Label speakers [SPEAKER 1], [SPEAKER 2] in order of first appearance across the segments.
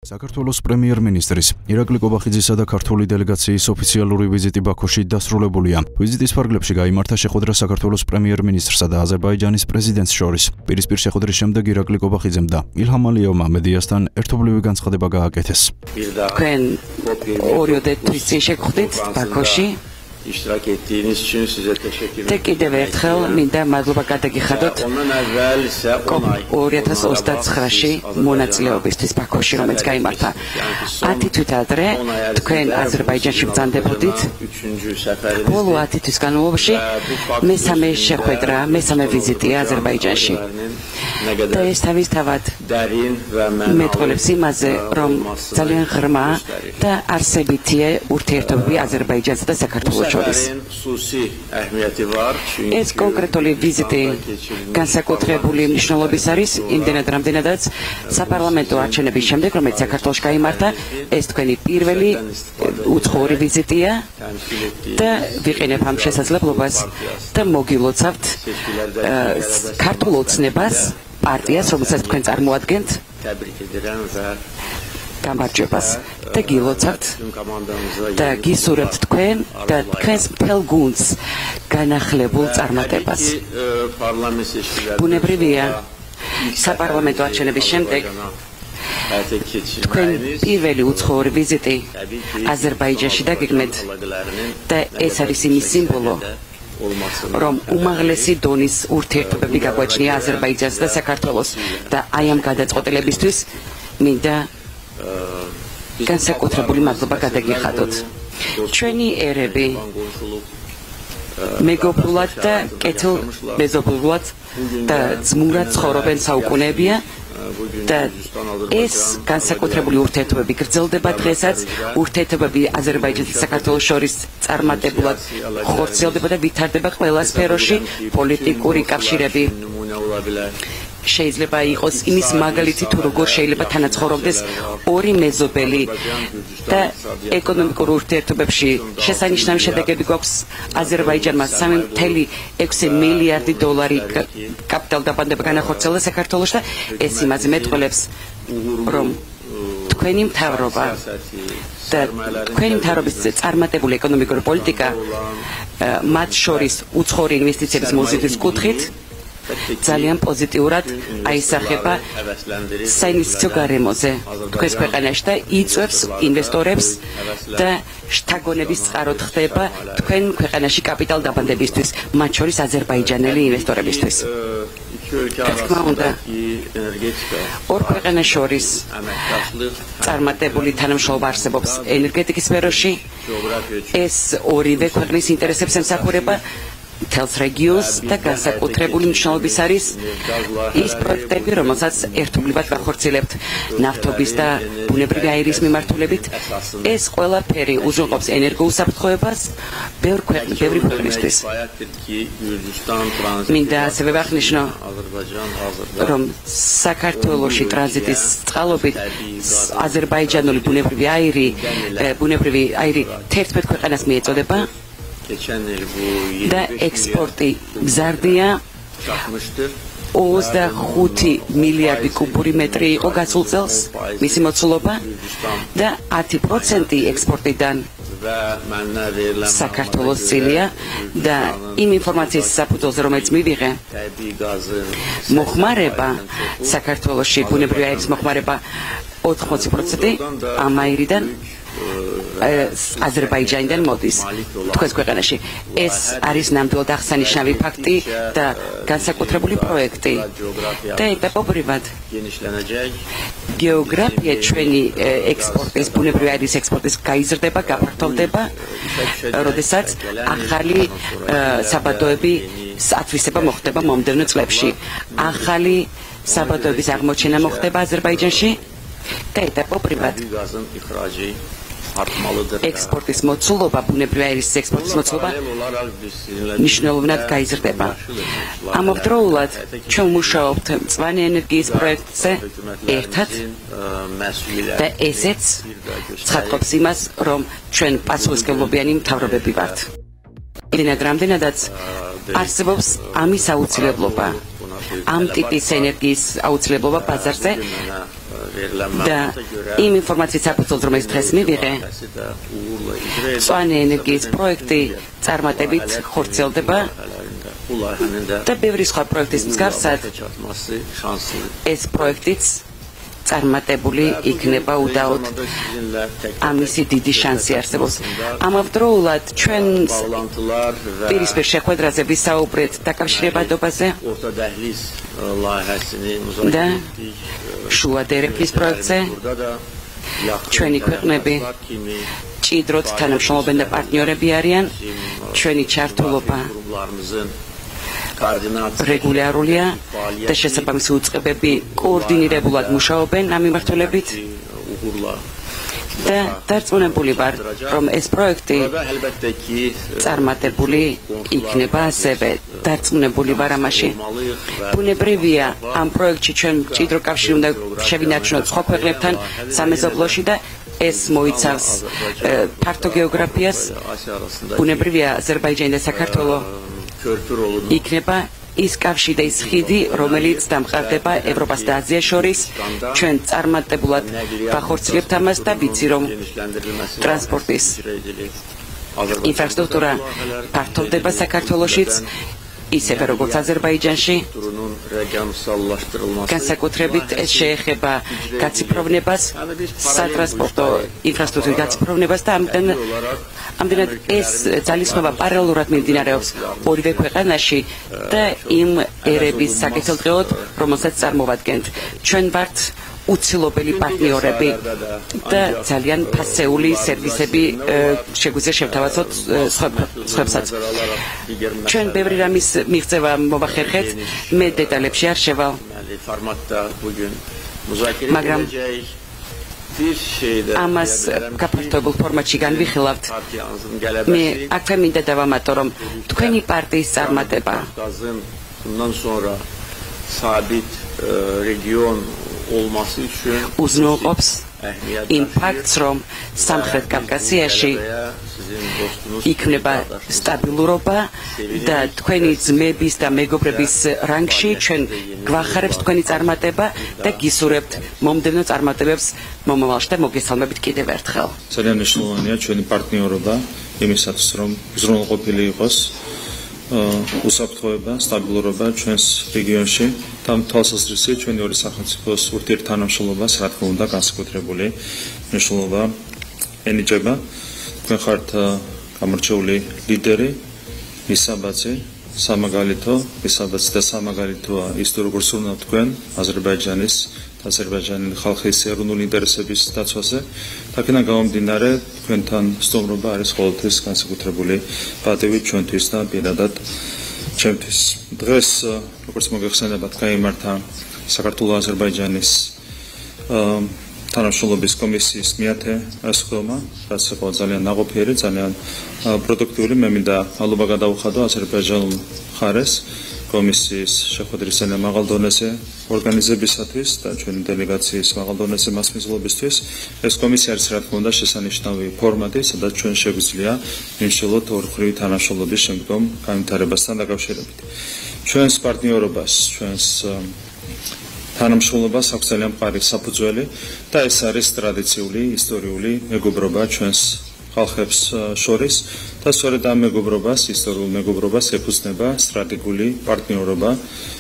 [SPEAKER 1] საქართველოს პრემიერ-მინისტრის ირაკლი კობახიძისა და ქართული დელეგაციის ოფიციალური ვიზიტი ბაქოში დასრულებულია. ვიზიტის ფარგლებში გაიმართა შეხვედრა საქართველოს პრემიერ-მინისტრსა და აზერბაიჯანის პრეზიდენტს შორის. პირისპირ შეხვედრის შემდეგ ირაკლი კობახიძემ და ილჰამ ალიევმა მედიასთან ერთობლივი განცხადება გააკეთეს.
[SPEAKER 2] თქვენ ორიოდე თვის წინ შეგხვდით ბაქოში. და კიდევ ერთხელ მინდა მადლობა გადაგიხადოთ 2029-ში მონაწილეობისთვის ბაქოში, რომელიც გაიმართა. 10 თვით ადრე თქვენ აზერბაიჯანში ბრძანდებოდით. ბოლო 10 თვის განმავლობაში მესამე შეხვედრა, მესამე ვიზიტია აზერბაიჯანში. და ეს თავისთავად მეტყველებს იმაზე, რომ ძალიან ღრმა და არსებითია ურთიერთობები აზერბაიჯანსა და საქართველოს. ეს კონკრეტული ვიზიტი განსაკუთრებული მნიშვნელობის არის იმდენად, რამდენადაც საპარლამენტო არჩევნების შემდეგ, რომელიც საქართველოში გაიმართა, ეს თქვენი პირველი უცხოური ვიზიტია და ვიყენებ ამ შესაძლებლობას და მოგილოცავთ ქართულ ოცნებას, პარტიას, რომელსაც თქვენ წარმოადგენთ. გამარჯვებას და გილოცავთ და გისურვებთ თქვენ და თქვენს მთელ გუნდს განახლებულ წარმატებას. ბუნებრივია, საპარლამენტო არჩევნების შემდეგ თქვენ პირველი უცხოური ვიზიტი აზერბაიჯანში დაგეგმეთ და ეს არის იმის სიმბოლო, რომ უმაღლესი დონის ურთიერთობები გაგვაჩნია აზერბაიჯანს და საქართველოს და აი ამ გადაწყვეტილებისთვის მინდა განსაკუთრებული მადლობა გადაგიხადოთ. ჩვენი ერები მეგობრულად და კეთილმეზობლად და ძმურად ცხოვრობენ საუკუნეებია და ეს განსაკუთრებული ურთიერთობები გრძელდება დღესაც. ურთიერთობები აზერბაიჯანსა და საქართველოს შორის წარმატებულად ხორციელდება და ვითარდება ყველა სფეროში. პოლიტიკური კავშირები შეიძლება იყოს იმის მაგალითი, თუ როგორ შეიძლება თანაცხოვრობდეს ორი მეზობელი და ეკონომიკურ ურთიერთობებში შესანიშნავი შედეგები გვაქვს. აზერბაიჯანმა 3.6 მილიარდი დოლარი კაპიტალდაბანდება განახორციელა საქართველოში და ეს იმაზე მეტყველებს, რომ თქვენი მთავრობა და თქვენი მთავრობის წარმატებული ეკონომიკური პოლიტიკა, მათ შორის უცხოური ინვესტიციების მოზიდვის კუთხით, ძალიან პოზიტიურად აისახება საინვესტიციო გარემოზე თქვენს ქვეყანაში და იწვევს ინვესტორებს და შთაგონების წყაროდ ხდება თქვენ ქვეყანაში კაპიტალ დაბანდებისთვის, მათ შორის აზერბაიჯანელი ინვესტორებისთვის. რა თქმა უნდა, ორ ქვეყანას შორის წარმატებული თანამშრომლობა არსებობს ენერგეტიკის სფეროში. ეს ორივე ქვეყნის ინტერესებს ემსახურება. მთელს რეგიონს და განსაკუთრებული მნიშვნელობის არის ის პროექტები, რომელსაც ერთობლივად ვახორციელებთ ნავთობის და ბუნებრივი აირის მიმართულებით. ეს ყველაფერი უზრუნველყოფს ენერგოუსაფრთხოებას ბევრი ქვეყნისთვის. მინდა ასევე ვაღნიშნო, რომ საქართველოში ტრანზიტის წყალობით აზერბაიჯანული ბუნებრივი აირი 11 ქვეყანას მიეწოდება და ექსპორტი მზარდია. 25 მილიარდი კუბური მეტრი იყო გასულ წელს მისი მოცულობა და 10% ექსპორტიდან საქართველოს წილია და იმ ინფორმაციის საფუძველზე, რომელიც მივიღე, მოხმარება საქართველოში ბუნებრივი აირის მოხმარება 80% ამ აირიდან აზერბაიჯანიდან მოდის თქვენს ქვეყანაში. ეს არის ნამდვილად აღსანიშნავი ფაქტი და განსაკუთრებული პროექტი და ეტაპობრივად გეოგრაფია ჩვენი ექსპორტის, ბუნებრივი აირის ექსპორტის გაიზრდება, გაფართოვდება, როდესაც ახალი საბადოები ათვისება მოხდება მომდევნო წლებში. ახალი საბადოების აღმოჩენა მოხდება აზერბაიჯანში და ეტაპობრივად ექსპორტის მოცულობა, ბუნებრივი აირის ექსპორტის მოცულობა მნიშვნელოვნად გაიზრდება. ამავდროულად ჩვენ მუშაობთ მწვანე ენერგიის პროექტზე ერთად და ესეც ცხადყოფს იმას, რომ ჩვენ პასუხისმგებლობიანი მთავრობები ვართ. იმდენად რამდენადაც არსებობს ამის აუცილებლობა, ამ ტიპის ენერგიის აუცილებლობა ბაზარზე და იმ ინფორმაციით საფუძველზე, რომელიც დღეს მივიღე, მწვანე ენერგიის პროექტი წარმატებით ხორციელდება და ბევრი სხვა პროექტის მსგავსად ეს პროექტიც წარმატებული იქნება უდაოდ ამისი დიდი შანსი არსებობს. ამავდროულად ჩვენ პირისპირ შეხვედრაზე ვისაუბრეთ დაკავშირებადობაზე და შუა დერეფნის პროექტზე ჩვენი ქვეყნები ჭიდროდ თანამშრომლობენ და პარტნიორები არიან. ჩვენი ჩართულობა რეგულარულია და შესაბამისი უწყებები კოორდინირებულად მუშაობენ ამ მიმართულებით და დარწმუნებული ვარ, რომ ეს პროექტი წარმატებული იქნება ასევე. დარწმუნებული ვარ ამაში. ბუნებრივია, ამ პროექტში ჩვენ მჭიდრო კავშირი უნდა შევინარჩუნოთ სხვა ქვეყნებთან სამეზობლოში და ეს მოიცავს ფართო გეოგრაფიას. ბუნებრივია, აზერბაიჯანი და საქართველო იქნება ის კავშირი და ის ხიდი, რომელიც დამყარდება ევროპას და აზიას შორის. ჩვენ წარმატებულად ვახორციელებთ ამას და ვიცი, რომ ტრანსპორტის ინფრასტრუქტურა ფართოვდება საქართველოშიც, ისევე როგორც აზერბაიჯანში. განსაკუთრებით ეს შეეხება გაციფროვნებას, სატრანსპორტო ინფრასტრუქტურის გაციფროვნებას და ამდენად ეს ძალისხმევა პარალელურად მიმდინარეობს ორივე ქვეყანაში და იმ ერების საკეთილდღეოდ, რომელსაც წარმოვადგენთ. ჩვენ ვართ უცილობელი პარტნიორები და ძალიან ფასეული სერვისები შეგვიძლია შევთავაზოთ სხვებსაც. ჩვენ ბევრი რამის მიღწევა მოვახერხეთ, მე დეტალებში არ შევალ. მაგრამ ამას გაფართოებულ ფორმატში განვიხილავთ. მე აქვე მინდა დავამატო, რომ თქვენი პარტიის წარმატება უზრუნველყოფს იმ ფაქტს, რომ სამხრეთ კავკასიაში იქნება სტაბილურობა და თქვენი ძმების და მეგობრების რანგში ჩვენ გვახარებს თქვენი წარმატება და გისურვებთ მომდევნო წარმატებებს მომავალში და მოგესალმებით კიდევ ერთხელ.
[SPEAKER 3] ძალიან მნიშვნელოვანია ჩვენი პარტნიორობა იმისათვის, რომ უზრუნველყოფილი იყოს უსაფრთხოება, სტაბილურობა ჩვენს რეგიონში და თვალსაზრისით ჩვენი ორი სახელმწიფოს ურთიერთთანამშრომლობას, რა თქმა უნდა, განსაკუთრებული მნიშვნელობა ენიჭება. თქვენ ხართ გამორჩეული ლიდერი, მისაბაძი, სამაგალითო, მისაბაძი და სამაგალითოა ის, როგორც უნდა თქვენ აზერბაიჯანის და აზერბაიჯანის ხალხის ეროვნული ინტერესების დაცვაზე. აქედან გამომდინარე, თქვენთან სტუმრობა არის ყოველთვის განსაკუთრებული პატივი ჩვენთვის და პირადად ჩემთვის. დღეს, როგორც მოგეხსენებათ, გაიმართა საქართველო-აზერბაიჯანის თანამშრომლობის კომისიის მეათე ასხდომა, რაც იყო ძალიან ნაყოფიერი, ძალიან პროდუქტიული. მე მინდა მადლობა გადავუხადო აზერბაიჯანულ მხარეს კომისიის შეხვედრის მაღალ დონეზე ორგანიზებისათვის და ჩვენი დელეგაციის მაღალ დონეზე მასპინძლობისთვის. ეს კომისია არის, რა თქმა უნდა, შესანიშნავი ფორმატი, სადაც ჩვენ შეგვიძლია ვიმსჯელოთ ორმხრივი თანამშრომლობის შემდგომ განვითარებასთან დაკავშირებით. ჩვენს პარტნიორობას, ჩვენს თანამშრომლობას აქვს ძალიან მყარი საფუძველი და ეს არის ტრადიციული ისტორიული მეგობრობა ჩვენს ხალხებს შორის და სწორედ ამ მეგობრობას, ისტორიულ მეგობრობას ეფუძნება სტრატეგიული პარტნიორობა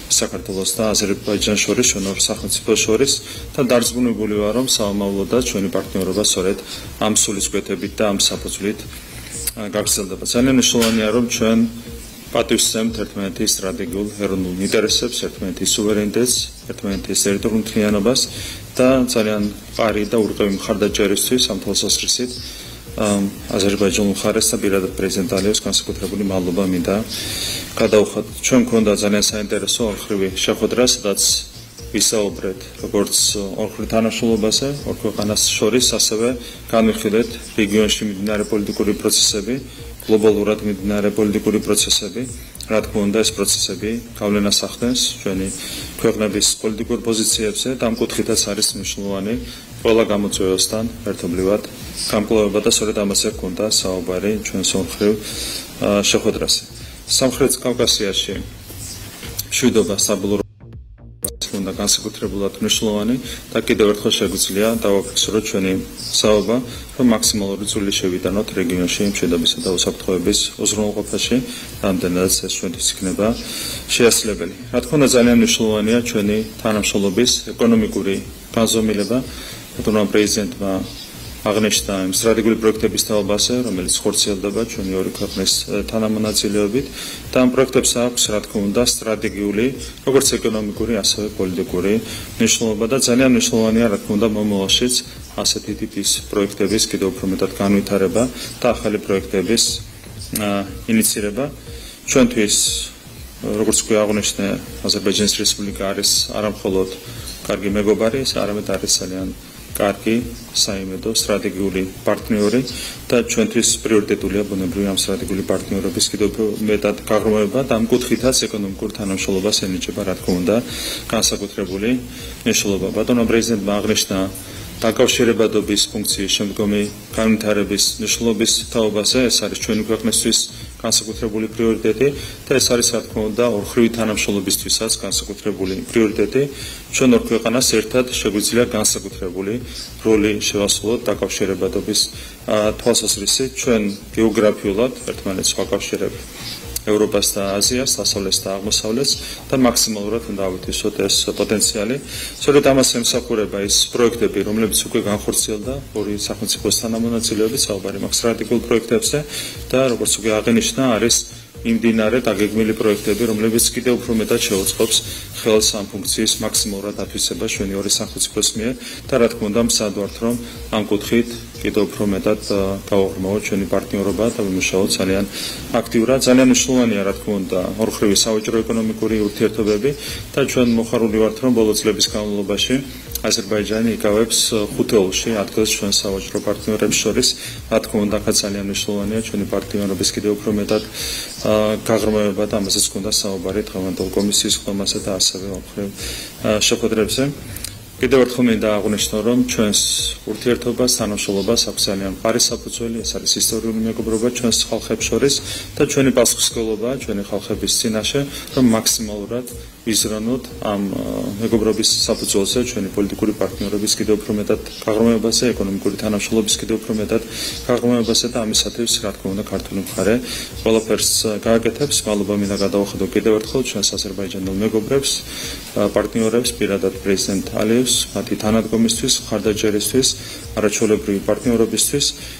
[SPEAKER 3] საქართველოს და აზერბაიჯანს შორის, ჩვენ ორ სახელმწიფოს შორის და დარწმუნებული ვარ, რომ საომავლოდაც ჩვენი პარტნიორობა სწორედ ამ სულისკვეთებით და ამ საფუძვლით გაგრძელდება. ძალიან მნიშვნელოვანია, რომ ჩვენ პატივსცემთ ერთმანეთის სტრატეგიულ ეროვნულ ინტერესებს, ერთმანეთის სუვერენიტეტს, ერთმანეთის ტერიტორიულ მთლიანობას და ძალიან მყარი და ურყევი მხარდაჭერისთვის ამ თვალსაზრისით აზერბაიჯანულ მხარეს და პირადად პრეზიდენტ ალიევს განსაკუთრებული მადლობა მინდა გადავუხადოთ. ჩვენ გვქონდა ძალიან საინტერესო ორმხრივი შეხვედრა, სადაც ვისაუბრეთ როგორც ორმხრივ თანამშრომლობაზე, ორ ქვეყანას შორის, ასევე განვიხილეთ რეგიონში მიმდინარე პოლიტიკური პროცესები, გლობალურად მიმდინარე პოლიტიკური პროცესები. რა თქმა უნდა, ეს პროცესები გავლენას ახდენს ჩვენი ქვეყნების პოლიტიკურ პოზიციებზე და ამ კუთხითაც არის მნიშვნელოვანი ყველა გამოწვევასთან ერთობლივად გამკლავება და სწორედ ამაზე გვქონდა საუბარი ჩვენს ორმხრივ შეხვედრაზე. სამხრეთ კავკასიაში მშვიდობა, სტაბილურობა უნდა განსაკუთრებულად მნიშვნელოვანი და კიდევ ერთხელ შეგვიძლია დავაფიქსიროთ ჩვენი საუბარ, რომ მაქსიმალური წვლილი შევიტანოთ რეგიონში მშვიდობისა და უსაფრთხოების უზრუნველყოფაში, რამდენადაც ეს ჩვენთვის იქნება შეასრულებელი. რა თქმა უნდა, ძალიან მნიშვნელოვანია ჩვენი თანამშრომლობის ეკონომიკური განზომილება, რადგან პრეზიდენტმა აღნიშნა იმ სტრატეგიული პროექტების თაობაზე, რომელიც ხორციელდება ჩვენი ორი ქვეყნის თანამონაწილეობით და ამ პროექტებს აქვს, რა თქმა უნდა, სტრატეგიული, როგორც ეკონომიკური, ასევე პოლიტიკური მნიშვნელობა და ძალიან მნიშვნელოვანია, რა თქმა უნდა, მომავალშიც ასეთი ტიპის პროექტების კიდევ უფრო მეტად განვითარება და ახალი პროექტების ინიციირება. ჩვენთვის, როგორც კი აღნიშნე, აზერბაიჯანის რესპუბლიკა არის არა მხოლოდ კარგი მეგობარი, არამედ არის ძალიან კარგი საიმედო სტრატეგიული პარტნიორი და ჩვენთვის პრიორიტეტულია ბუნებრივი ამ სტრატეგიული პარტნიორობის კიდევ მეტად გაღრმავება და ამ კუთხითაც ეკონომიკურ თანამშრომლობას ენიჭება, რა თქმა უნდა, განსაკუთრებული მნიშვნელობა. ბატონო პრეზიდენტმა აღნიშნა დაკავშირებადობის ფუნქციის შემდგომი განვითარების მნიშვნელობის თაობაზე, ეს არის ჩვენი ქვეყნისთვის განსაკუთრებული პრიორიტეტი და ეს არის, რა თქმა უნდა, ორმხრივი თანამშრომლობისთვისაც განსაკუთრებული პრიორიტეტი. ჩვენ ორ ქვეყანას ერთად შეგვიძლია განსაკუთრებული როლი შევასრულოთ დაკავშირებადობის თვალსაზრისით. ჩვენ გეოგრაფიულად ერთმანეთს ვაკავშირებთ ევროპას და აზიას, დასავლეთს და აღმოსავლეთს და მაქსიმალურად უნდა ავითვისოთ ეს პოტენციალი. სწორედ ამას ემსახურება ის პროექტები, რომლებიც უკვე განხორციელდა ორი სახელმწიფოს თანამონაწილეობით, საუბარი მაქვს სტრატეგიულ პროექტებზე და როგორც უკვე აღინიშნა, არის იმდინარე დაგეგმილი პროექტები, რომლებიც კიდევ უფრო მეტად შეუწყობს ხელს ამ ფუნქციის მაქსიმალურად ათვისებას ჩვენი ორი სახელმწიფოს მიერ და რა თქმა უნდა, მზად ვართ, რომ ამ კუთხით კიდევ უფრო მეტად გავაღრმავოთ ჩვენი პარტნიორობა და ვიმუშაოთ ძალიან აქტიურად. ძალიან მნიშვნელოვანია, რა თქმა უნდა, ორმხრივი საოჯრო-ეკონომიკური ურთიერთობები და ჩვენ მოხარული ვართ, რომ ბოლო წლების განმავლობაში აზერბაიჯანი იკავებს ხუთეულში ადგილს ჩვენ საოჯრო პარტნიორებს შორის. რა თქმა უნდა, აქაც ძალიან მნიშვნელოვანია ჩვენი პარტნიორობის კიდევ უფრო მეტად გაღრმავება და ამასაც გქონდა საუბარი დღევანდელ კომისიის ხდომაზე და ასევე ორმხრივ შეხვედრებზე. კიდევ ერთხელ მინდა აღვნიშნო, რომ ჩვენს ურთიერთობას, თანამშრომლობას აქვს ძალიან მყარი საფუძველი, ეს არის ისტორიული მეგობრობა ჩვენს ხალხებს შორის და ჩვენი პასუხისმგებლობა ჩვენი ხალხების წინაშე, რომ მაქსიმალურად ვიზრუნოთ ამ მეგობრობის საფუძველზე ჩვენი პოლიტიკური პარტნიორობის კიდევ უფრო მეტად გაღრმავებაზე, ეკონომიკური თანამშრომლობის კიდევ უფრო მეტად გაღრმავებაზე და ამისათვის, რა თქმა უნდა, ქართული მხარე ყველაფერს გააკეთებს. მადლობა მინდა გადავახედო კიდევ ერთხელ ჩვენს აზერბაიჯანელ მეგობრებს, პარტნიორებს, პირადად პრეზიდენტ ალიევს, მათი თანადგომისთვის, მხარდაჭერისთვის, არაჩვეულებრივი პარტნიორობისთვის